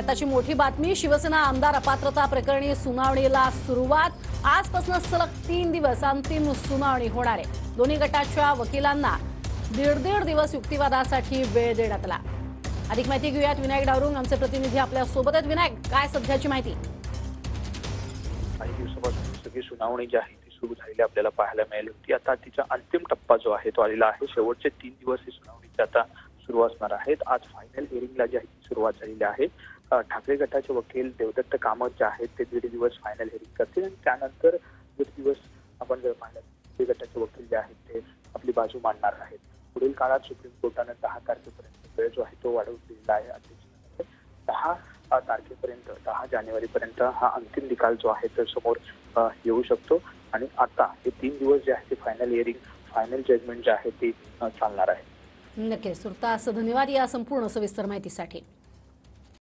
आताची मोठी बातमी, शिवसेना आमदार अपात्रता प्रकरणी सुनावणीला सुरुवात। आजपासून सलग 3 दिवस अंतिम सुनावणी होणार आहे। दोन्ही गटाच्या वकिलांना दीड दिवस युक्तिवादासाठी वेळ देण्यात आला। अधिक माहिती घेऊयात विनायक डावरुंग आमचे प्रतिनिधी आपल्या सोबत आहेत। विनायक, काय सध्याची माहिती? काही दिवसापासून सगळी सुनावणी जी आहे ती सुरू झालेली आपल्याला पाहायला मिळाली होती। आता तिचा अंतिम टप्पा जो आहे तो आलेला आहे। शेवटचे 3 दिवस ही सुनावणीची आता सुरू असणार आहेत। आज फायनल हिअरिंगला जी आहे ती सुरुवात झालेली आहे। ठाकरे गटाचे वकील देवदत्त कामत जे आहेत ते 1.5 दिवस फायनल हिअरिंग करतील आणि त्यानंतर 1.5 दिवस आपण जर पाहिलं ठाकरे गटाचे वकील जे आहेत ते आपली बाजू मांडणार आहेत। पुढील काळात सुप्रीम कोर्टाने 10 तारखेपर्यंत वेळ जो आहे तो वाढवून दिलेला आहे। अध्यक्षांनी 10 तारखेपर्यंत 10 जानेवारीपर्यंत हा अंतिम निकाल जो आहे तो समोर येऊ शकतो आणि आता हे 3 दिवस जे आहे ते फायनल हिअरिंग फायनल जजमेंट जे आहे ते चालणार आहे। नक्कीच, तुर्तास धन्यवाद या संपूर्ण सविस्तर माहितीसाठी।